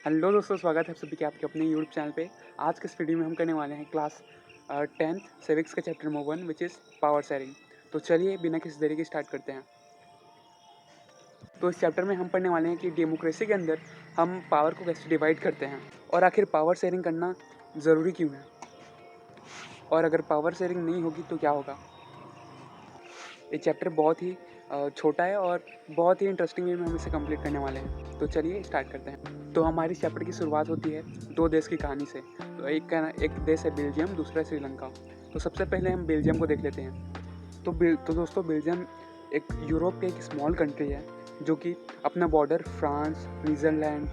Hello दोस्तों, स्वागत है आप सभी के आपके अपने यूट्यूब चैनल पे। आज के इस वीडियो में हम करने वाले हैं क्लास 10th सिविक्स का chapter number 1 which is power sharing. तो चलिए बिना किसी देरी के स्टार्ट करते हैं। तो इस चैप्टर में हम पढ़ने वाले हैं कि डेमोक्रेसी के अंदर हम पावर को कैसे डिवाइड करते हैं और आखिर पावर शेयरिंग करना ज़रूरी क्यों है, और अगर पावर शेयरिंग नहीं होगी तो क्या होगा। ये चैप्टर बहुत ही छोटा है और बहुत ही इंटरेस्टिंग वे में हम इसे कंप्लीट करने वाले हैं। तो चलिए स्टार्ट करते हैं। तो हमारी इस चैप्टर की शुरुआत होती है दो देश की कहानी से। तो एक देश है बेल्जियम, दूसरा है श्रीलंका। तो सबसे पहले हम बेल्जियम को देख लेते हैं। तो दोस्तों, बेल्जियम एक यूरोप के एक स्मॉल कंट्री है जो कि अपना border France, Netherlands,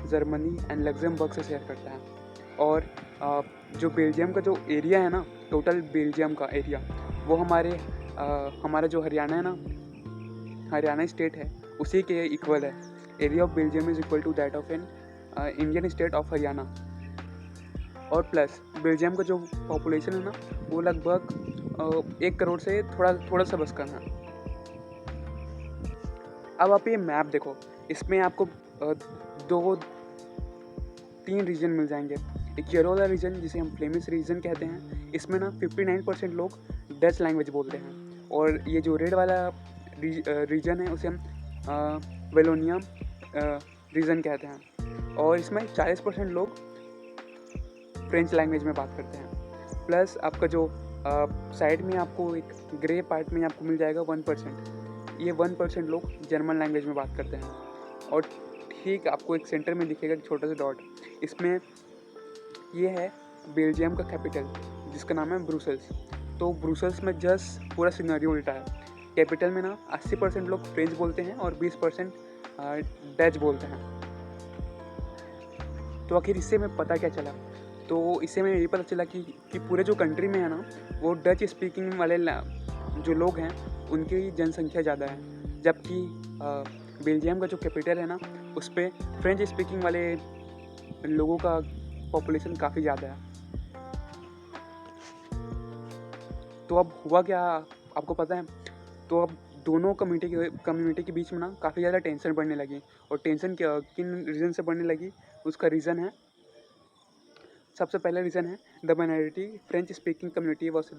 Germany and Luxembourg से शेयर करता है। और जो बेल्जियम का जो एरिया है ना, टोटल बेल्जियम का एरिया, वो हमारा जो हरियाणा है ना, हरियाणा स्टेट है, उसी के इक्वल है। Area of Belgium is equal to that of an Indian state of Haryana. और प्लस बेल्जियम का जो पॉपुलेशन है ना, वो लगभग 1 करोड़ से थोड़ा थोड़ा सा बस कम है। अब आप ये मैप देखो, इसमें आपको 2-3 रीजन मिल जाएंगे। एक येलो वाला रीजन जिसे हम फ्लेमिश रीजन कहते हैं, इसमें ना 59% लोग डच लैंग्वेज बोलते हैं। और ये जो रेड वाला रीजन है उसे हम वेलोनिया रीजन कहते हैं, और इसमें 40% लोग फ्रेंच लैंग्वेज में बात करते हैं। प्लस आपका जो साइड में आपको एक ग्रे पार्ट में आपको मिल जाएगा 1%। ये 1% लोग जर्मन लैंग्वेज में बात करते हैं। और ठीक आपको एक सेंटर में दिखेगा एक छोटा सा डॉट, इसमें ये है बेल्जियम का कैपिटल जिसका नाम है ब्रुसेल्स। तो ब्रुसेल्स में जस्ट पूरा सिनेरियो उल्टा है। कैपिटल में ना 80% लोग फ्रेंच बोलते हैं और 20% डच बोलते हैं। तो आखिर इससे हमें पता क्या चला? तो इससे हमें ये पता चला कि पूरे जो कंट्री में है ना, वो डच स्पीकिंग वाले जो लोग हैं उनकी जनसंख्या ज़्यादा है, जबकि बेल्जियम का जो कैपिटल है ना, उस पर फ्रेंच स्पीकिंग वाले लोगों का पॉपुलेशन काफ़ी ज़्यादा है। तो अब हुआ क्या, आपको पता है? तो अब दोनों कम्युनिटी के बीच में ना काफ़ी ज़्यादा टेंशन बढ़ने लगी। और टेंशन किन रीज़न से बढ़ने लगी, उसका रीज़न है, सबसे पहला रीज़न है the minority French speaking community was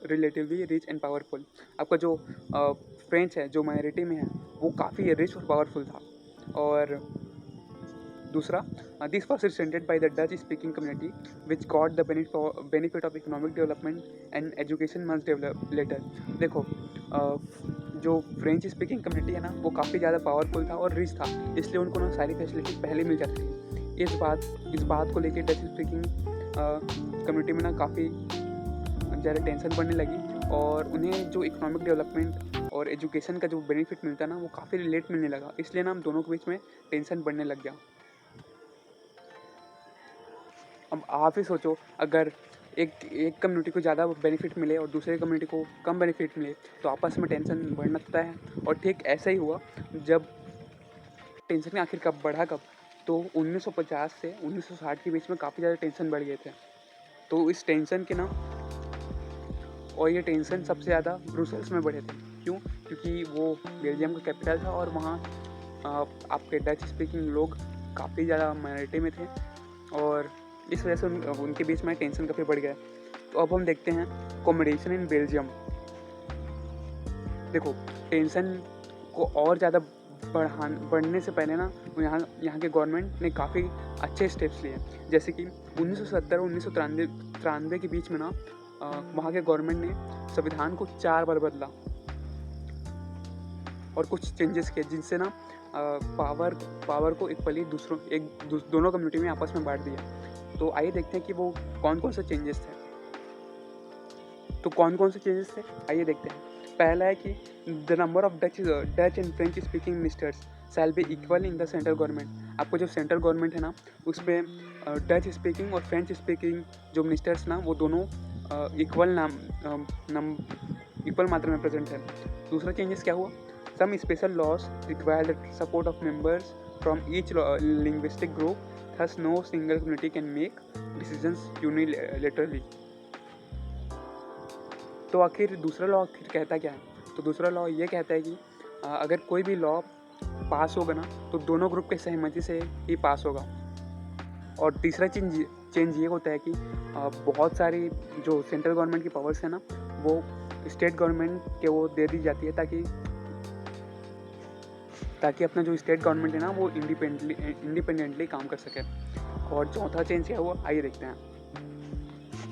relatively rich and powerful. आपका जो फ्रेंच है, जो माइनॉरिटी में है, वो काफ़ी रिच और पावरफुल था। और दूसरा, this was represented by the Dutch speaking community which got the benefit of economic development and education much develop later. देखो, जो फ्रेंच स्पीकिंग कम्युनिटी है ना, वो काफ़ी ज़्यादा पावरफुल था और रिच था, इसलिए उनको ना सारी फैसिलिटी पहले मिल जाती थी। इस बात को लेकर डच स्पीकिंग कम्युनिटी में ना काफ़ी ज़्यादा टेंशन बढ़ने लगी, और उन्हें जो इकोनॉमिक डेवलपमेंट और एजुकेशन का जो बेनिफिट मिलता ना, वो काफ़ी लेट मिलने लगा। इसलिए ना हम दोनों के बीच में टेंशन बढ़ने लग गया। अब आप ही सोचो, अगर एक कम्युनिटी को ज़्यादा बेनिफिट मिले और दूसरे कम्युनिटी को कम बेनिफिट मिले, तो आपस में टेंशन बढ़ना तय है। और ठीक ऐसा ही हुआ। जब टेंशन आखिर कब बढ़ा, कब? तो 1950 से 1960 के बीच में काफ़ी ज़्यादा टेंशन बढ़ गए थे। तो इस टेंशन के ना, और ये टेंशन सबसे ज़्यादा ब्रुसेल्स में बढ़े थे। क्यों? क्योंकि वो बेल्जियम का कैपिटल था और वहाँ आपके डच स्पीकिंग लोग काफ़ी ज़्यादा माइनॉरिटी में थे, और इस वजह से उनके बीच में टेंशन काफ़ी बढ़ गया। तो अब हम देखते हैं कॉम्पिटिशन इन बेल्जियम। देखो, टेंशन को और ज़्यादा बढ़ने से पहले ना यहाँ के गवर्नमेंट ने काफ़ी अच्छे स्टेप्स लिए। जैसे कि 1970 और 1993 के बीच में ना वहाँ के गवर्नमेंट ने संविधान को 4 बार बदला और कुछ चेंजेस किए, जिनसे ना पावर को इक्वली दोनों कम्युनिटी में आपस में बांट दिया। तो आइए देखते हैं कि वो कौन कौन से चेंजेस थे। तो कौन कौन से चेंजेस थे, आइए देखते हैं। पहला है कि the number of Dutch and French speaking ministers shall be equal in the central government. आपको जो सेंट्रल गवर्नमेंट है ना, उस पर डच स्पीकिंग और फ्रेंच स्पीकिंग जो मिनिस्टर्स ना, वो दोनों इक्वल मात्रा में प्रेजेंट है। दूसरा चेंजेस क्या हुआ? Some special laws require the support of members from each linguistic group, thus no single community can make decisions unilaterally. तो आखिर दूसरा लॉ आखिर कहता क्या है? तो दूसरा लॉ ये कहता है कि अगर कोई भी लॉ पास होगा ना तो दोनों ग्रुप के सहमति से ही पास होगा। और तीसरा चेंज ये होता है कि बहुत सारी जो सेंट्रल गवर्नमेंट की पावर्स है ना वो स्टेट गवर्नमेंट के वो दे दी जाती है ताकि अपना जो स्टेट गवर्नमेंट है ना वो इंडिपेंडेंटली काम कर सके। और चौथा चेंज है वो आइए देखते हैं।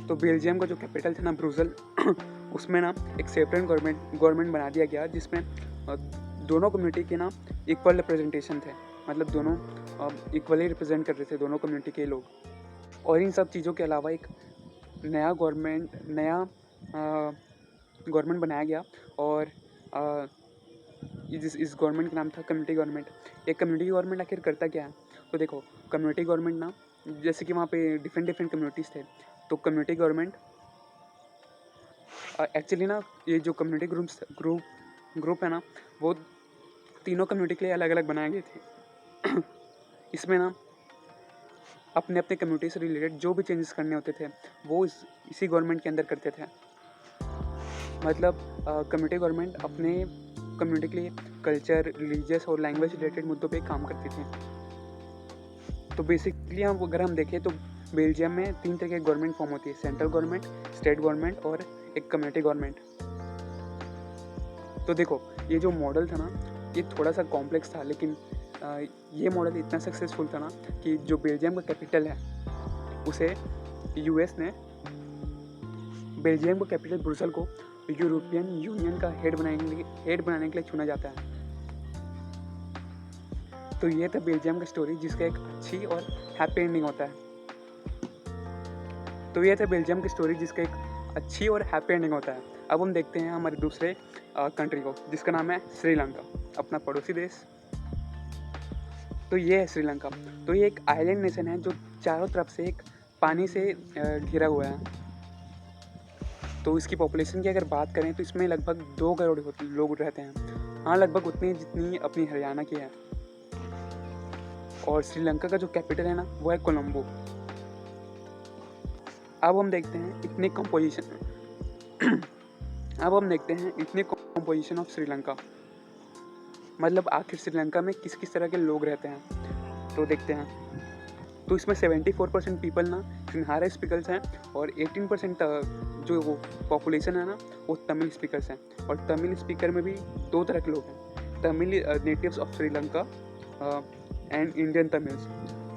तो बेल्जियम का जो कैपिटल था ना ब्रुसेल उसमें ना एक सेपरेट गवर्नमेंट बना दिया गया जिसमें दोनों कम्युनिटी के ना इक्वल रिप्रेजेंटेशन थे, मतलब दोनों इक्वली रिप्रेजेंट कर रहे थे दोनों कम्युनिटी के लोग। और इन सब चीज़ों के अलावा एक नया गवर्नमेंट बनाया गया और इस गवर्नमेंट का नाम था कम्युनिटी गवर्नमेंट। एक कम्युनिटी गवर्नमेंट आखिर करता क्या है? तो देखो, कम्युनिटी गवर्नमेंट ना, जैसे कि वहाँ पे डिफरेंट कम्युनिटीज़ थे, तो कम्युनिटी गवर्नमेंट एक्चुअली ना ये जो कम्युनिटी ग्रुप है ना वो तीनों कम्युनिटी के लिए अलग अलग बनाए गए थे। इसमें ना अपने अपने कम्युनिटी से रिलेटेड जो भी चेंजेस करने होते थे वो इसी गवर्नमेंट के अंदर करते थे। मतलब कम्युनिटी गवर्नमेंट अपने कम्युनिटी के लिए कल्चर, रिलीजियस और लैंग्वेज रिलेटेड मुद्दों पे काम करती थी। तो बेसिकली अगर हम देखें तो बेल्जियम में 3 तरह की गवर्नमेंट फॉर्म होती है: सेंट्रल गवर्नमेंट, स्टेट गवर्नमेंट और एक कम्युनिटी गवर्नमेंट। तो देखो, ये जो मॉडल था ना ये थोड़ा सा कॉम्प्लेक्स था, लेकिन ये मॉडल इतना सक्सेसफुल था ना कि जो बेल्जियम का कैपिटल है उसे यूएस ने बेल्जियम का कैपिटल ब्रुसेल को यूरोपियन यूनियन का हेड बनाने के लिए चुना जाता है। तो ये था बेल्जियम का स्टोरी जिसका एक अच्छी और हैप्पी एंडिंग होता है। अब हम देखते हैं हमारे दूसरे कंट्री को जिसका नाम है श्रीलंका, अपना पड़ोसी देश। तो ये है श्रीलंका। तो ये एक आइलैंड नेशन है जो चारों तरफ से एक पानी से घिरा हुआ है। तो इसकी पॉपुलेशन की अगर बात करें तो इसमें लगभग 2 करोड़ लोग रहते हैं। हाँ, लगभग उतनी जितनी अपनी हरियाणा की है। और श्रीलंका का जो कैपिटल है ना वो है कोलंबो। अब हम देखते हैं इतनी कंपोजिशन ऑफ श्रीलंका, मतलब आखिर श्रीलंका में किस किस तरह के लोग रहते हैं। तो देखते हैं। तो इसमें 74% पीपल ना सिन्हारा स्पीकर्स हैं और 18% जो वो पॉपुलेशन है ना वो तमिल स्पीकर्स हैं। और तमिल स्पीकर में भी 2 तरह के लोग हैं: Tamil natives of Sri Lanka and Indian Tamils.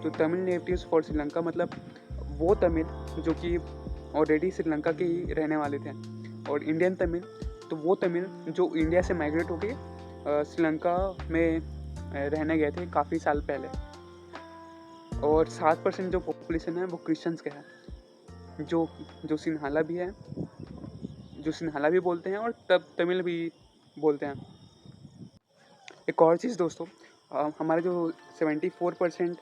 तो तमिल नेटिव्स फॉर श्रीलंका मतलब वो तमिल जो कि ऑलरेडी श्रीलंका के ही रहने वाले थे, और इंडियन तमिल तो वो तमिल जो इंडिया से माइग्रेट होके श्रीलंका में रहने गए थे काफ़ी साल पहले। और 7% जो पॉपुलेशन है वो क्रिश्चियंस का है, जो सिन्हाला भी है, जो सिन्हाला भी बोलते हैं और तमिल भी बोलते हैं। एक और चीज़ दोस्तों, हमारे जो 74%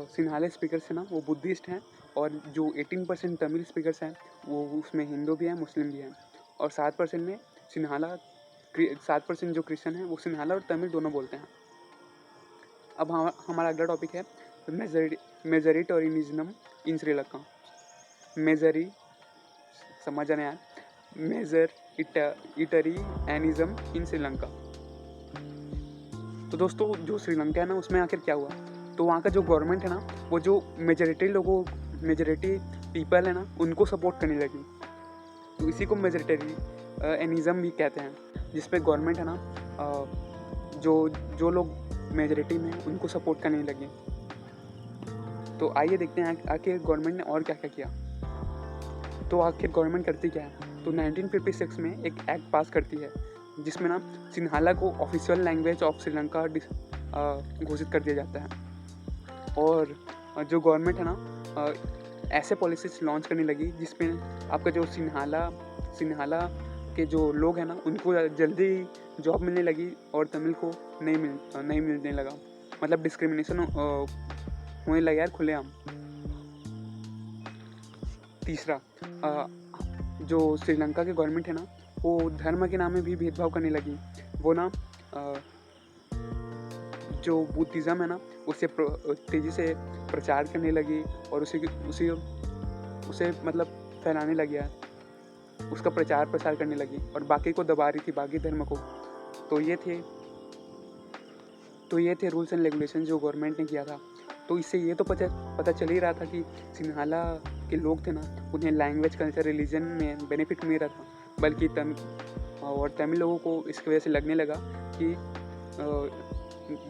सिन्हाले स्पीकर्स हैं ना वो बुद्धिस्ट हैं, और जो 18% तमिल स्पीकर्स हैं वो उसमें हिंदू भी हैं, मुस्लिम भी हैं। और 7% में 7% जो क्रिश्चियन हैं वो सिन्हाला और तमिल दोनों बोलते हैं। अब हमारा अगला टॉपिक है मेजोरिटेरियनिज्म इन श्रीलंका। मेजरी समझ आने यार, मेजोरिटेरियनिज्म इन श्रीलंका। तो दोस्तों जो श्रीलंका है ना उसमें आखिर क्या हुआ, तो वहाँ का जो गवर्नमेंट है ना वो जो मेजोरिटी पीपल है ना उनको सपोर्ट करने लगी। तो इसी को मेजोरिटेरियनिज्म भी कहते हैं, जिसपे गवर्नमेंट है ना जो लोग मेजोरिटी में उनको सपोर्ट करने लगे। तो आइए देखते हैं आखिर गवर्नमेंट ने और क्या क्या किया। तो आखिर गवर्नमेंट करती क्या है, तो 1956 में एक एक्ट पास करती है जिसमें ना सिन्हाला को ऑफिशियल लैंग्वेज ऑफ श्रीलंका घोषित कर दिया जाता है। और जो गवर्नमेंट है ना ऐसे पॉलिसीज लॉन्च करने लगी जिसमें आपका जो सिन्हाला के जो लोग हैं ना उनको जल्दी जॉब मिलने लगी और तमिल को नहीं मिलने लगा, मतलब डिस्क्रिमिनेशन होने लगा यार खुलेआम। तीसरा, जो श्रीलंका के गवर्नमेंट है ना वो धर्म के नाम में भी भेदभाव करने लगी। वो ना जो बुद्धिज़्म है ना उसे तेज़ी से प्रचार करने लगी और उसे मतलब फैलाने लगी है, उसका प्रचार प्रसार करने लगी और बाकी को दबा रही थी, बाकी धर्म को। तो ये थे तो ये थे रूल्स एंड रेगुलेशन जो गवर्नमेंट ने किया था। तो इससे ये तो पता चल ही रहा था कि सिन्हाला के लोग थे ना, उन्हें लैंग्वेज, कल्चर, रिलीजन में बेनिफिट मिल रहा था, बल्कि तमिल लोगों को इसकी वजह से लगने लगा कि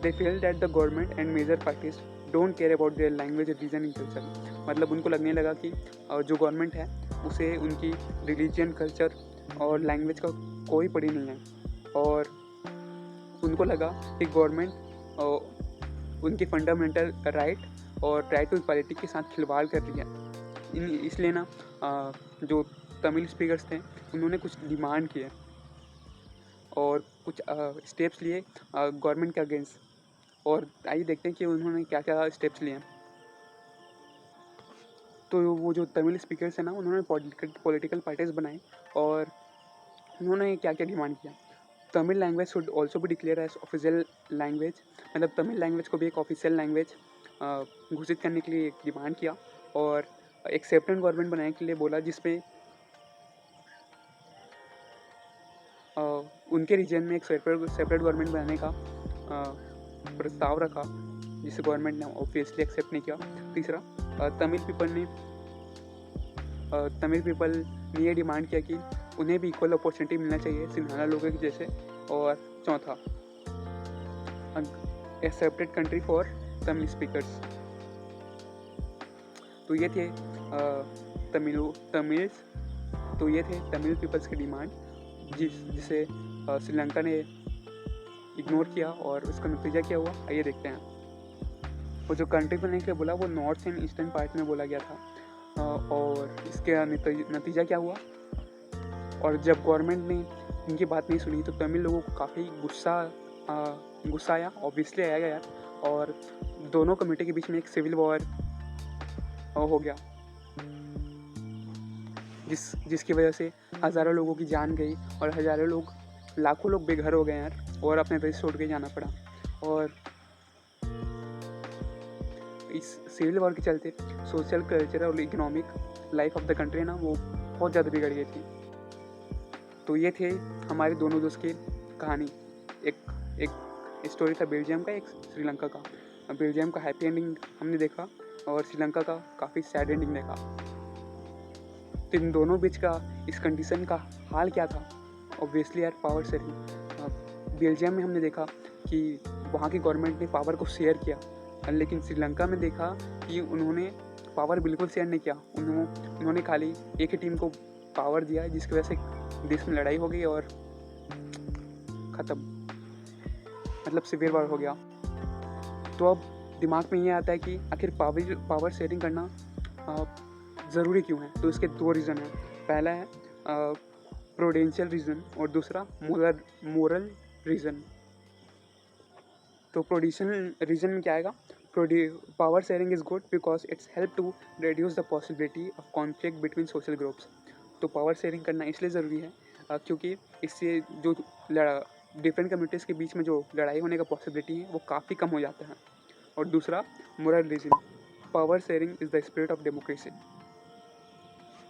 they feel that the government and major parties don't care about their language, religion and culture. मतलब उनको लगने लगा कि जो गवर्नमेंट है उसे उनकी रिलीजन, कल्चर और लैंग्वेज का कोई पड़ी नहीं है, और उनको लगा कि गवर्नमेंट उनकी फंडामेंटल राइट और राइट टू इक्वालिटी के साथ खिलवाड़ कर रही है। इसलिए ना जो तमिल स्पीकर्स थे उन्होंने कुछ डिमांड किए और कुछ स्टेप्स लिए गवर्नमेंट के अगेंस्ट। और आइए देखते हैं कि उन्होंने क्या क्या स्टेप्स लिए हैं। तो वो जो तमिल स्पीकर्स हैं ना, उन्होंने पॉलिटिकल पार्टीज बनाए और उन्होंने क्या क्या डिमांड किया। तमिल लैंग्वेज शुड ऑल्सो भी डिक्लेयर एज ऑफिशियल लैंग्वेज, मतलब तमिल लैंग्वेज को भी एक ऑफिशियल लैंग्वेज घोषित करने के लिए एक डिमांड किया, और एक सेपरेट गवर्नमेंट बनाने के लिए बोला, जिसमें उनके रीजन में एक सेपरेट गवर्नमेंट बनाने का प्रस्ताव रखा, जिसे गवर्नमेंट ने ऑब्वियसली एक्सेप्ट नहीं किया। तीसरा, तमिल पीपल ने ये डिमांड किया कि उन्हें भी इक्वल अपॉर्चुनिटी मिलना चाहिए सिन्हाला लोगों के जैसे। और चौथा, ए separate country for Tamil speakers. तो ये थे तमिल पीपल्स की डिमांड, जिसे श्रीलंका ने इग्नोर किया, और उसका नतीजा क्या हुआ आइए देखते हैं। वो जो कंट्री बनने के लिए बोला वो नॉर्थ एंड ईस्टर्न पार्ट में बोला गया था, और इसके नतीजा क्या हुआ। और जब गवर्नमेंट ने इनकी बात नहीं सुनी तो तमिल लोगों को काफ़ी गुस्सा आया, ऑब्वियसली आया यार, और दोनों कम्युनिटी के बीच में एक सिविल वॉर हो गया, जिसकी वजह से हज़ारों लोगों की जान गई और लाखों लोग बेघर हो गए यार, और अपने देश छोड़ के जाना पड़ा। और इस सिविल वॉर के चलते सोशल, कल्चरल और economic life of the country ना वो बहुत ज़्यादा बिगड़ गई थी। तो ये थे हमारे दोनों दोस्त की कहानी। एक स्टोरी था बेल्जियम का, एक श्रीलंका का। बेल्जियम का हैप्पी एंडिंग हमने देखा और श्रीलंका का काफ़ी सैड एंडिंग देखा। तो इन दोनों बीच का इस कंडीशन का हाल क्या था? ऑब्वियसली यार, पावर शेयरिंग। बेल्जियम में हमने देखा कि वहाँ की गवर्नमेंट ने पावर को शेयर किया, लेकिन श्रीलंका में देखा कि उन्होंने पावर बिल्कुल शेयर नहीं किया। उन्होंने खाली एक ही टीम को पावर दिया, जिसकी वजह से देश में लड़ाई हो गई और ख़त्म, मतलब सिवियर वॉर हो गया। तो अब दिमाग में ये आता है कि आखिर पावर शेयरिंग करना ज़रूरी क्यों है? तो इसके दो रीज़न हैं। पहला है प्रूडेंशियल रीज़न और दूसरा मोरल रीज़न। तो प्रूडेंशियल रीज़न में क्या आएगा? Power sharing is good because it's help to reduce the possibility of conflict between social groups. तो पावर शेयरिंग करना इसलिए ज़रूरी है क्योंकि इससे जो डिफरेंट कम्युनिटीज़ के बीच में जो लड़ाई होने का पॉसिबिलिटी है वो काफ़ी कम हो जाता है। और दूसरा, moral reason. Power sharing is the spirit of democracy.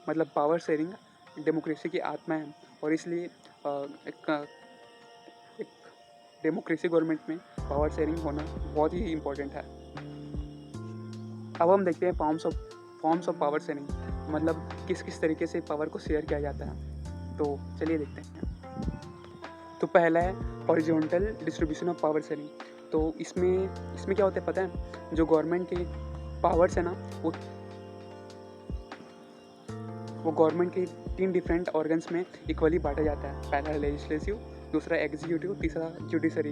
मतलब पावर शेयरिंग डेमोक्रेसी की आत्मा है, और इसलिए एक डेमोक्रेसी गवर्नमेंट में पावर शेयरिंग होना बहुत ही इम्पोर्टेंट है। अब हम देखते हैं फॉर्म्स ऑफ पावर शेयरिंग, मतलब किस किस तरीके से पावर को शेयर किया जाता है। तो चलिए देखते हैं। तो पहला है horizontal distribution of power sharing. तो इसमें क्या होता है पता है? जो गवर्नमेंट के पावर्स है ना, वो गवर्नमेंट के 3 डिफरेंट ऑर्गन्स में इक्वली बांटा जाता है। पहला है लेजिस्लेटिव, दूसरा एग्जीक्यूटिव, तीसरा जुडिशरी।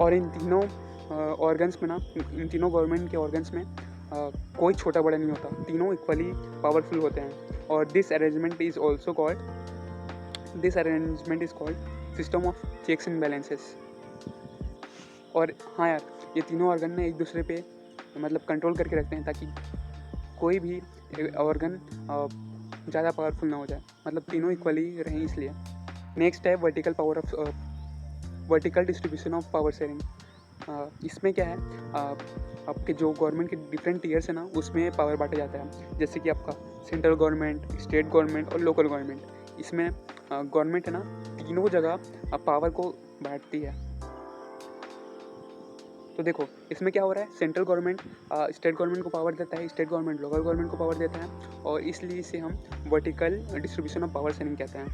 और इन तीनों ऑर्गन्स में ना, इन तीनों गवर्नमेंट के ऑर्गन्स में कोई छोटा बड़ा नहीं होता, तीनों इक्वली पावरफुल होते हैं। और this arrangement is called system of checks and balances. और हाँ यार, ये तीनों ऑर्गन ने एक दूसरे पे मतलब कंट्रोल करके रखते हैं ताकि कोई भी ऑर्गन ज़्यादा पावरफुल ना हो जाए, मतलब तीनों इक्वली रहें इसलिए। नेक्स्ट है vertical distribution of power sharing. इसमें क्या है, आपके जो गवर्नमेंट के डिफरेंट टीयर्स है ना, उसमें पावर बांटा जाता है। जैसे कि आपका सेंट्रल गवर्नमेंट, स्टेट गवर्नमेंट और लोकल गवर्नमेंट। इसमें गवर्नमेंट है ना, तीनों जगह पावर को बांटती है। तो देखो इसमें क्या हो रहा है, सेंट्रल गवर्नमेंट स्टेट गवर्नमेंट को पावर देता है, स्टेट गवर्नमेंट लोकल गवर्नमेंट को पावर देता है, और इसलिए इसे हम vertical distribution of power sharing कहते हैं,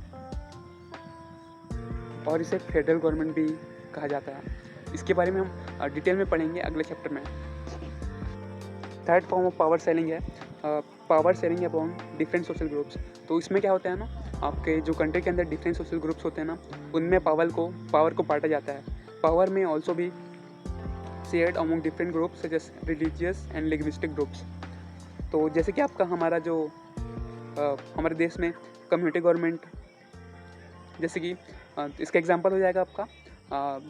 और इसे फेडरल गवर्नमेंट भी कहा जाता है। इसके बारे में हम डिटेल में पढ़ेंगे अगले चैप्टर में। Third form of power sharing है power sharing upon different social groups. तो इसमें क्या होता है ना, आपके जो कंट्री के अंदर डिफरेंट सोशल ग्रुप्स होते हैं ना, उनमें पावर को बांटा जाता है। पावर में ऑल्सो भी shared among different groups such as religious and linguistic groups. तो जैसे कि आपका हमारे देश में कम्युनिटी गवर्नमेंट, जैसे कि इसका एग्जांपल हो जाएगा आपका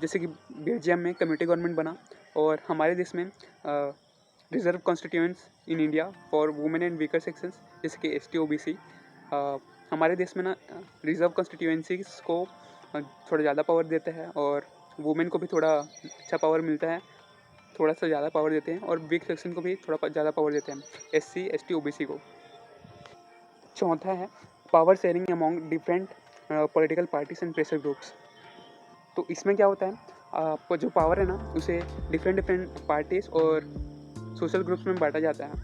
जैसे कि बेल्जियम में कम्युनिटी गवर्नमेंट बना, और हमारे देश में reserve constituents in India for women and weaker sections जैसे कि ST OBC। हमारे देश में ना रिजर्व कॉन्स्टिट्यूएंसीज को थोड़ा ज़्यादा पावर देते हैं, और वुमेन को भी थोड़ा अच्छा पावर मिलता है, थोड़ा सा ज़्यादा पावर देते हैं, और वीक सेक्शन को भी थोड़ा ज़्यादा पावर देते हैं, SC ST OBC को। चौथा है power sharing among different political parties and pressure groups. तो इसमें क्या होता है, आपको जो पावर है ना उसे डिफरेंट पार्टीज और सोशल ग्रुप्स में बांटा जाता है,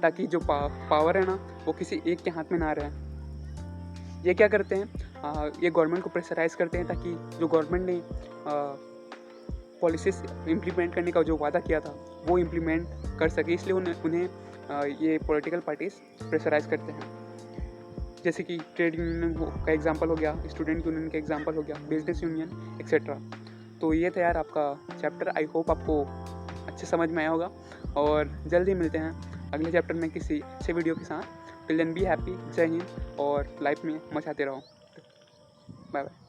ताकि जो पावर है ना वो किसी एक के हाथ में ना रहे। ये क्या करते हैं, ये गवर्नमेंट को प्रेशराइज करते हैं, ताकि जो गवर्नमेंट ने पॉलिसीज इम्प्लीमेंट करने का जो वादा किया था वो इम्प्लीमेंट कर सके, इसलिए उन्हें ये पॉलिटिकल पार्टीज प्रेशराइज करते हैं। जैसे कि ट्रेड यूनियन का एग्जांपल हो गया, स्टूडेंट यूनियन का एग्जांपल हो गया, बिजनेस यूनियन एक्सेट्रा। तो ये था यार आपका चैप्टर। आई होप आपको अच्छे समझ में आया होगा, और जल्दी मिलते हैं अगले चैप्टर में किसी अच्छे वीडियो के साथ। टिल देन बी हैप्पी, जय हिंद, और लाइफ में मचाते रहो। Bye bye.